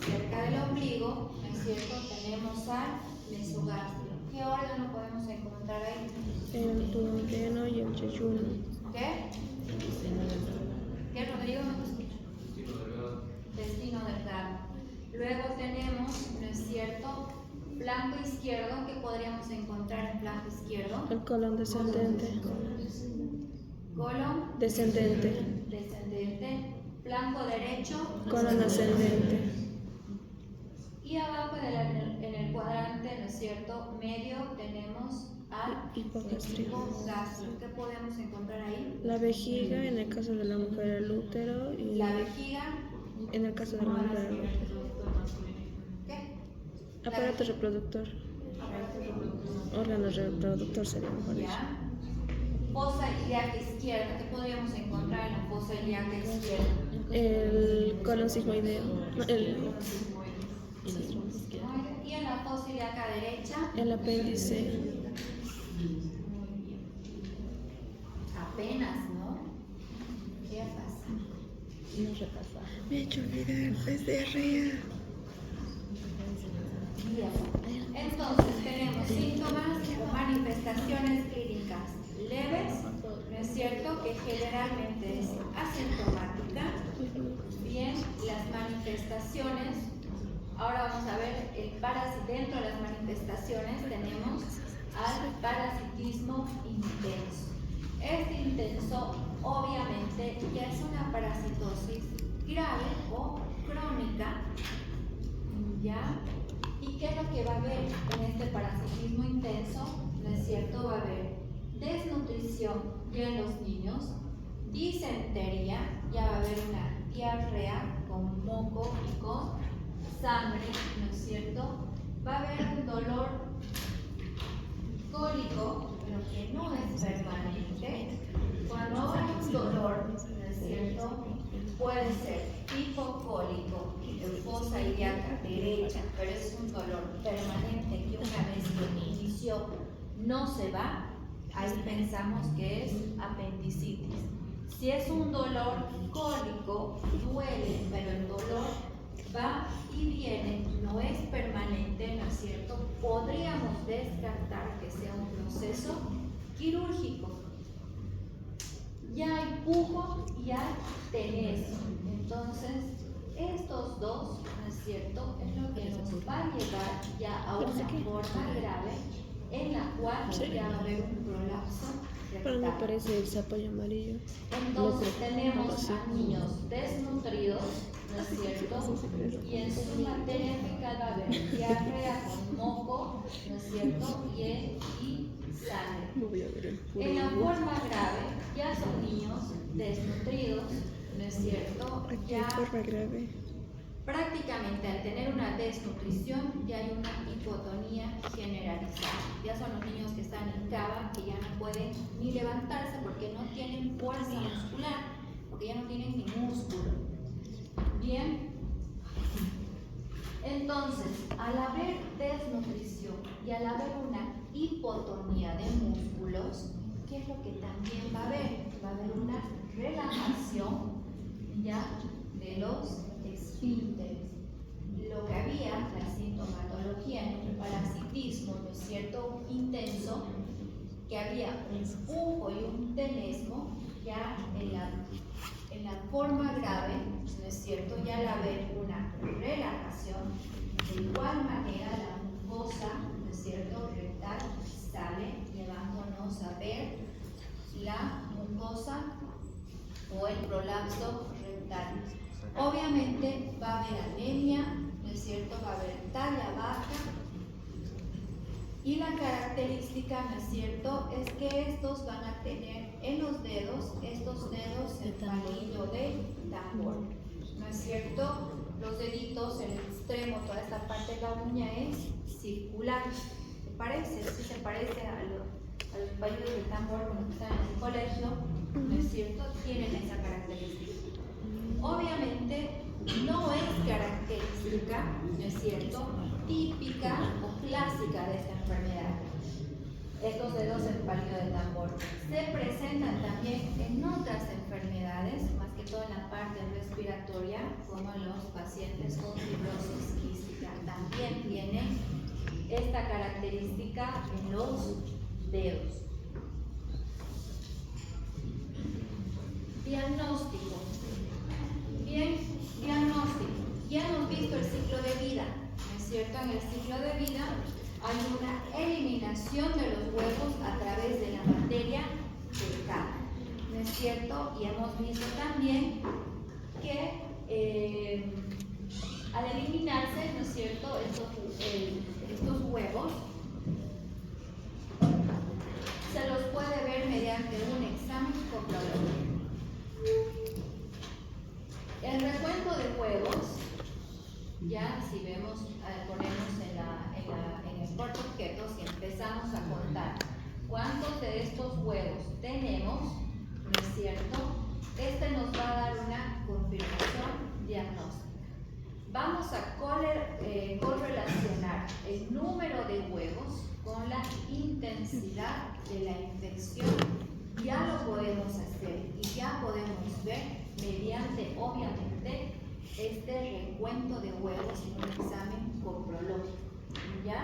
cerca del ombligo, ¿no es cierto?, tenemos al mesogastrio. ¿Qué órgano podemos encontrar ahí? El duodeno y el yeyuno. ¿Qué? ¿Qué, Rodrigo? No te escucho. Intestino delgado. Luego tenemos, ¿no es cierto?, flanco izquierdo. ¿Qué podríamos encontrar en flanco izquierdo? El colon descendente. Colon Descendente. descendente. Flanco derecho. Colon ascendente. Y abajo en el cuadrante, ¿no es cierto?, medio, tenemos al Hipogastrio. hipogastrio. ¿Qué podemos encontrar ahí? La vejiga, en el caso de la mujer, el útero. Y La vejiga. en el caso de la mujer, el útero. ¿Qué? Aparato reproductor. Órgano reproductor sería mejor dicho. Ya. Fosa ilíaca izquierda. ¿Qué podríamos encontrar en la fosa ilíaca izquierda? El colon sigmoideo. No, Y en la fosa ilíaca derecha. el apéndice. Muy bien. Apenas, ¿no? ¿Qué pasa? No repasa. Me he hecho olvidar desde arriba. Bien. Entonces tenemos síntomas o manifestaciones clínicas leves, ¿no es cierto?, que generalmente es asintomática. Bien, las manifestaciones. Ahora vamos a ver dentro de las manifestaciones tenemos al parasitismo intenso. Este intenso obviamente ya es una parasitosis grave o crónica, ¿ya? ¿Y qué es lo que va a haber en este parasitismo intenso? ¿No es cierto? Va a haber desnutrición ya en los niños, disentería, ya va a haber una diarrea con moco y con sangre, ¿no es cierto? Va a haber un dolor cólico, pero que no es permanente. Cuando hay un dolor, ¿no es es cierto? Puede ser hipocólico, fosa ilíaca derecha, pero es un dolor permanente que una vez que inició no se va, ahí pensamos que es apendicitis. Si es un dolor cólico, duele, pero el dolor va y viene, no es permanente, ¿no es cierto? Podríamos descartar que sea un proceso quirúrgico. Ya hay pujo y hay tenesmo. Entonces, estos dos, ¿no es cierto?, es lo que nos va a llevar ya a una forma grave en la cual ya va a haber un prolapso Pero me rectal. parece el zapallo amarillo. Entonces No creo. tenemos a niños desnutridos, ¿no es cierto? Y en su materia fecal va a haber diarrea con moco, ¿no es cierto? Y sangre. No voy a ver el puro. En la forma grave ya son niños desnutridos, ¿no es cierto? Aquí Ya en forma grave. prácticamente al tener una desnutrición ya hay una hipotonía generalizada. Ya son los niños que están en cama, que ya no pueden ni levantarse porque no tienen fuerza muscular, porque ya no tienen ni músculo. Bien. Entonces, al haber desnutrición y al haber una hipotonía de músculos, ¿qué es lo que también va a haber? Va a haber una relajación ya de los esfínteres. Lo que había, la sintomatología en el parasitismo, ¿no es cierto?, intenso, que había un pujo y un tenesmo, ya en la forma grave, ¿no es cierto?, ya al haber una relajación, de igual manera la mucosa, ¿no es cierto?, rectal sale, llevándonos a ver la mucosa o el prolapso rectal. Obviamente va a haber anemia, ¿no es cierto?, va a haber talla baja. Y la característica, ¿no es cierto?, es que estos van a tener en los dedos, estos dedos, el palillo de tambor, ¿no es cierto? Los deditos, el extremo, toda esta parte de la uña es circular. ¿Te parece? Sí se parece a los palillos de tambor cuando están en el colegio, ¿no es cierto? Tienen esa característica. Obviamente no es característica, ¿no es cierto?, típica o clásica de esta enfermedad. Estos dedos en palillo de tambor se presentan también en otras enfermedades, más que todo en la parte respiratoria, como en los pacientes con fibrosis quística. También tienen esta característica en los dedos. Diagnóstico. Bien, diagnóstico. Ya hemos visto el ciclo de vida, ¿no es cierto? En el ciclo de vida hay una eliminación de los huevos a través de la materia fecal, ¿no es cierto? Y hemos visto también que al eliminarse, ¿no es cierto?, estos huevos se los puede ver mediante un examen coprológico. El recuento de huevos, ya si vemos, ponemos en el portaobjetos y empezamos a contar cuántos de estos huevos tenemos, ¿no es cierto? Este nos va a dar una confirmación diagnóstica. Vamos a correlacionar el número de huevos con la intensidad de la infección. Ya lo podemos hacer y ya podemos ver mediante, obviamente, este recuento de huevos en un examen coprológico. ¿Ya?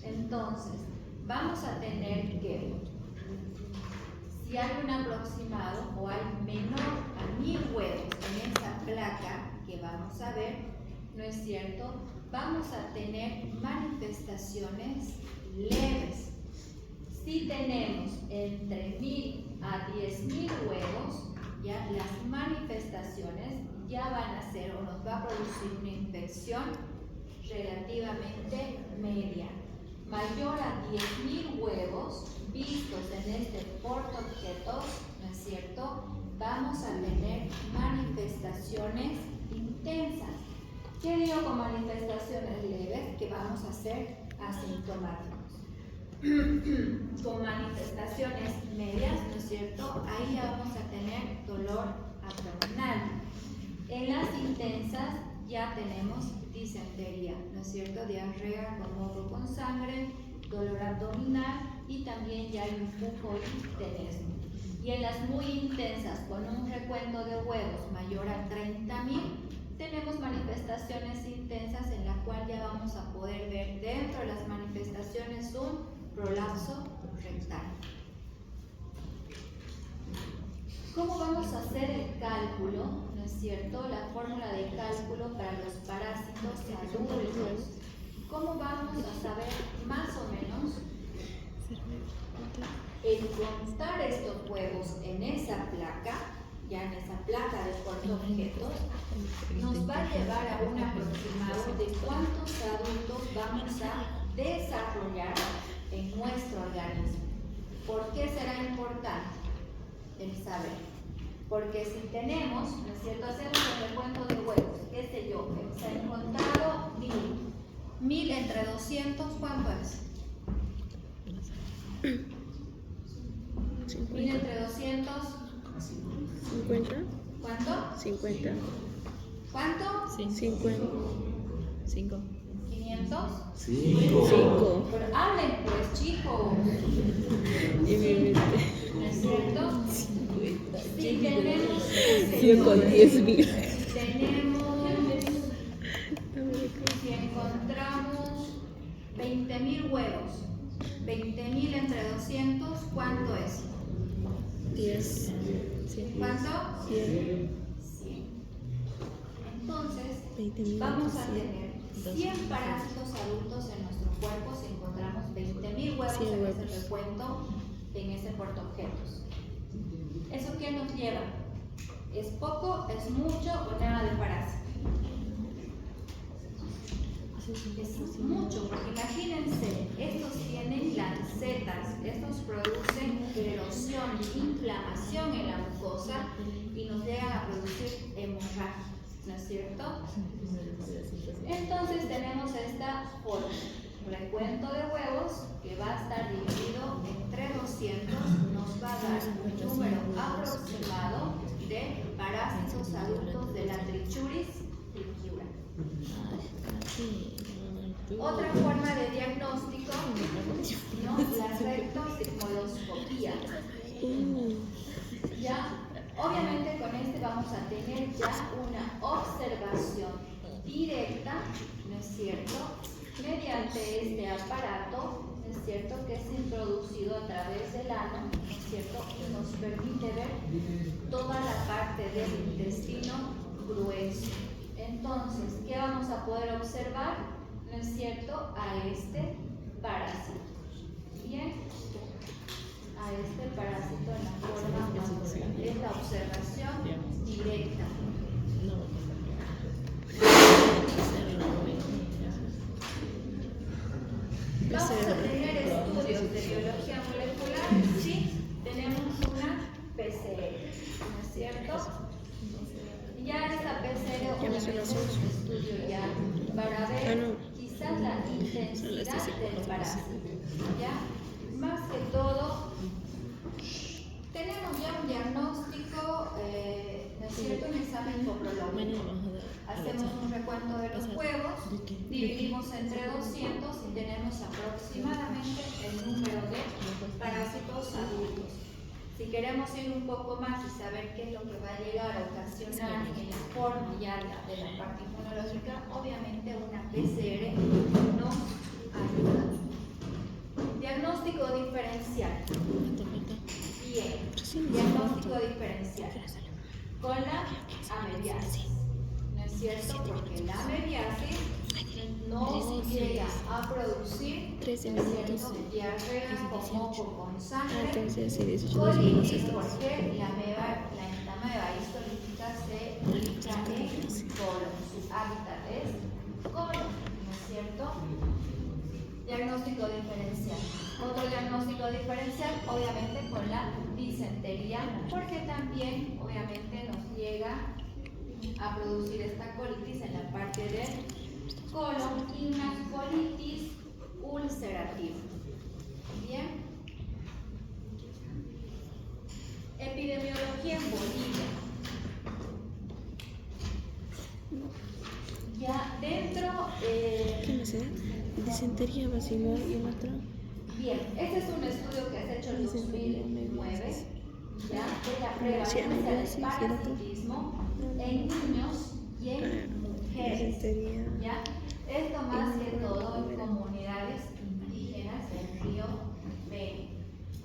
Entonces, vamos a tener que, si hay un aproximado o hay menor a 1000 huevos en esa placa que vamos a ver, ¿no es cierto?, vamos a tener manifestaciones leves. Si tenemos entre 1000 a 10.000 huevos, ya las manifestaciones ya van a ser o nos va a producir una infección relativamente media. Mayor a 10.000 huevos vistos en este portaobjetos, ¿no es cierto?, vamos a tener manifestaciones intensas. ¿Qué digo con manifestaciones leves? Que vamos a ser asintomáticos. Con manifestaciones medias, ¿no es cierto?, ahí ya vamos a tener dolor abdominal. En las intensas ya tenemos disentería, ¿no es cierto? Diarrea con moco con sangre, dolor abdominal y también ya hay un poco de tenesmo. Y en las muy intensas, con un recuento de huevos mayor a 30.000, tenemos manifestaciones intensas en la cual ya vamos a poder ver dentro de las manifestaciones un prolapso rectal. ¿Cómo vamos a hacer el cálculo? ¿No es cierto? La fórmula de cálculo para los parásitos adultos. ¿Cómo vamos a saber más o menos el contar estos huevos en esa placa, ya en esa placa de portaobjetos, nos va a llevar a un aproximado de cuántos adultos vamos a desarrollar en nuestro organismo? ¿Por qué será importante el saber? Porque si tenemos, ¿no es cierto?, hacemos el recuento de huevos, qué sé yo, se ha encontrado 1000 entre 200, ¿cuánto es? 1000 entre 200, 50. ¿cuánto? 50. ¿Cuánto? 50. 5. 500. 5. Pero hablen pues, chicos. Y me metí. ¿No es cierto? Si tenemos, Yo con 10.000. tenemos, si encontramos 20.000 huevos, 20.000 entre 200, ¿cuánto es? 10. ¿Cuánto? 100. 100. Entonces, 20.000. vamos a tener 100 parásitos adultos en nuestro cuerpo si encontramos 20.000 huevos 100 en huevos. ese recuento, en ese portaobjetos. ¿Eso qué nos lleva? ¿Es poco, es mucho o nada de parásito? Es mucho, porque imagínense, estos tienen lancetas, estos producen erosión, inflamación en la mucosa y nos llegan a producir hemorragia, ¿no es cierto? Entonces tenemos esta forma, recuento de huevos que va a estar dividido entre 200, nos va a dar un número aproximado de parásitos adultos de la Trichuris trichiura. Otra forma de diagnóstico, ¿no? La rectosigmoidoscopía. Ya, obviamente con este vamos a tener ya una observación directa, ¿no es cierto? Mediante este aparato, ¿no es cierto? Que es introducido a través del ano, ¿no es cierto? Y nos permite ver toda la parte del intestino grueso. Entonces, ¿qué vamos a poder observar? ¿No es cierto? A este parásito. Bien, a este parásito en la forma manual. Es la observación directa. Vamos a tener estudios de biología molecular. Sí, tenemos una PCR, ¿no es cierto? Ya esta PCR obviamente es un estudio ya para ver quizás la intensidad del parásito. ¿Ya? Más que todo, tenemos ya un diagnóstico, ¿no es cierto? Un examen coprológico. Hacemos un recuento de los huevos, dividimos entre 200 y tenemos aproximadamente el número de parásitos adultos. Si queremos ir un poco más y saber qué es lo que va a llegar a ocasionar en la forma ya de la parte inmunológica, obviamente una PCR nos ayuda. Diagnóstico diferencial. Bien, diagnóstico diferencial. Con la ameliasis. ¿No es cierto? Porque la ameliasis no llega a producir, ¿no es cierto?, diarrea con moco con sangre, colitis, porque la ameba histolítica se ubica en colon, su hábitat es colon, ¿no es cierto? Diagnóstico diferencial. Otro diagnóstico diferencial, obviamente, con la disentería, porque también, obviamente, nos llega a producir esta colitis en la parte del colon y una colitis ulcerativa. Bien. Epidemiología en Bolivia. otro, ¿Qué me sé? Disentería vaginal y el otro. bien, este es un estudio que se ha hecho en 2009, ¿ya? De la Sí, prevalencia del amigosis, ¿y el otro? parasitismo en niños y en mujeres, Disentería. ¿ya? Esto más que todo en comunidades indígenas del río Beni.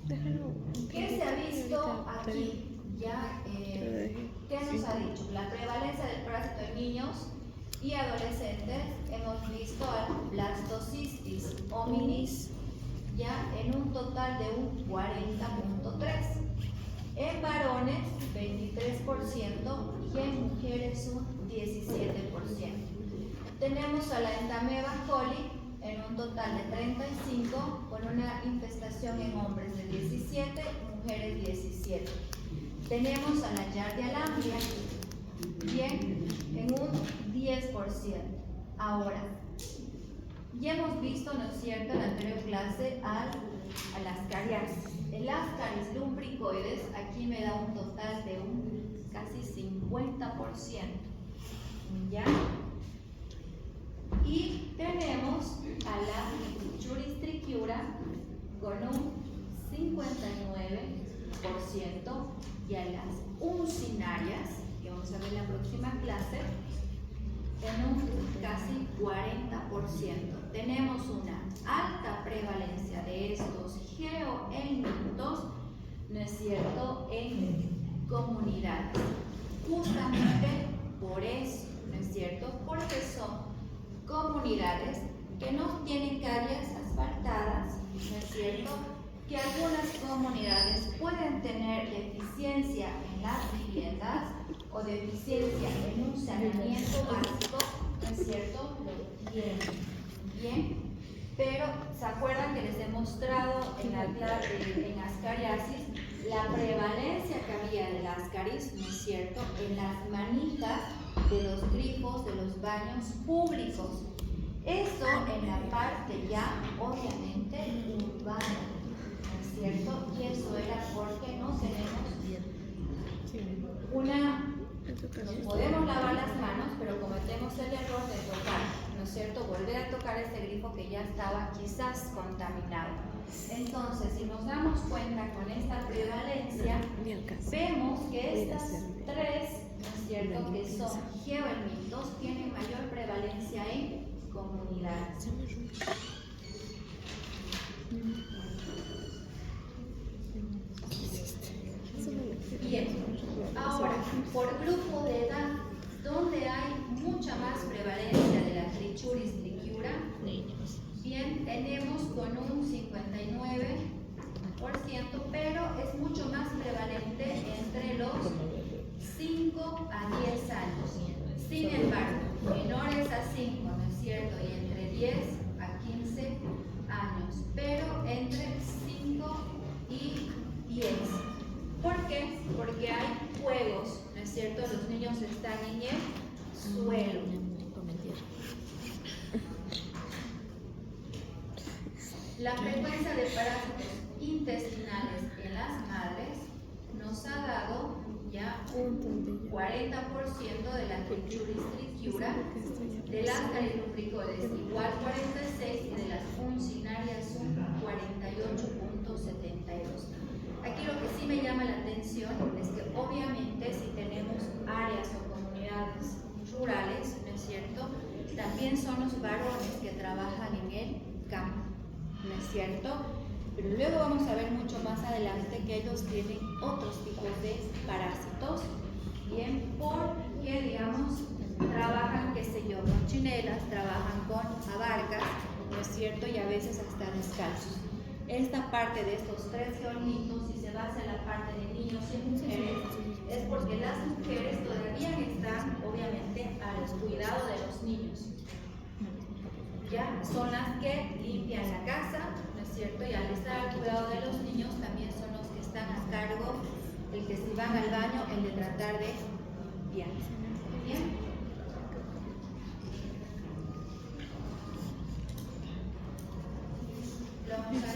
Déjalo. ¿Qué se ha visto aquí? ¿Ya? ¿Qué nos ha dicho? La prevalencia del parásito en niños y adolescentes, hemos visto al Blastocystis hominis, ya en un total de un 40.3%. En varones, 23% y en mujeres un 17%. Tenemos a la Entamoeba coli en un total de 35, con una infestación en hombres de 17 y mujeres 17. Tenemos a la Giardia lamblia, bien, en un 10%. Ahora, ya hemos visto, ¿no es cierto?, en la anterior clase a las cariáceas. El Ascaris lumbricoides aquí me da un total de un casi 50%. ¿Ya? Y tenemos a la Trichuris trichiura con un 59% y a las uncinarias, que vamos a ver en la próxima clase, en un casi 40%. Tenemos una alta prevalencia de estos geoelmintos, ¿no es cierto?, en comunidades. Justamente por eso, ¿no es cierto?, porque son comunidades que no tienen calles asfaltadas, ¿no es cierto?, que algunas comunidades pueden tener deficiencia en las viviendas o deficiencia en un saneamiento básico, ¿no es cierto? Bien, pero ¿se acuerdan que les he mostrado en la clase en ascariasis la prevalencia que había del ascaris, ¿no es cierto?, en las manijas de los grifos de los baños públicos? Eso en la parte ya obviamente urbana, ¿no es cierto? Y eso era porque no tenemos nos podemos lavar las manos, pero cometemos el error de tocar, ¿no es cierto?, volver a tocar ese grifo que ya estaba quizás contaminado. Entonces, si nos damos cuenta con esta prevalencia, vemos que estas tres, ¿no es cierto?, que son geoelmintos, tienen mayor prevalencia en comunidades. Bien, ahora, por grupo de edad, ¿dónde hay mucha más prevalencia de la Trichuris trichiura? Niños. Bien, tenemos con un 59%, pero es mucho más prevalente entre los 5 a 10 años. Sin embargo, menores a 5, ¿no es cierto?, y entre 10 a 15 años, pero entre 5 y 10. ¿Por qué? Porque hay juegos, ¿no es cierto? Los niños están en el suelo. La frecuencia de parásitos intestinales en las madres nos ha dado ya un 40% de la Trichuris trichiura, de las Ascaris lumbricoides igual 46% y de las uncinarias un 48.72%. Aquí lo que sí me llama la atención es que obviamente si tenemos áreas o comunidades rurales, ¿no es cierto?, también son los varones que trabajan en el campo, ¿no es cierto? Pero luego vamos a ver mucho más adelante que ellos tienen otros tipos de parásitos, bien, porque, digamos, trabajan, qué sé yo, con chinelas, trabajan con abarcas, ¿no es cierto?, y a veces hasta descalzos. Esta parte de estos tres geoelmintos, si se basa en la parte de niños y mujeres, es porque las mujeres todavía están, obviamente, al cuidado de los niños. Ya son las que limpian la casa, ¿no es cierto? Y al estar al cuidado de los niños, también son los que están a cargo, el que si van al baño, el de tratar de limpiar. ¿Bien? Lo vamos a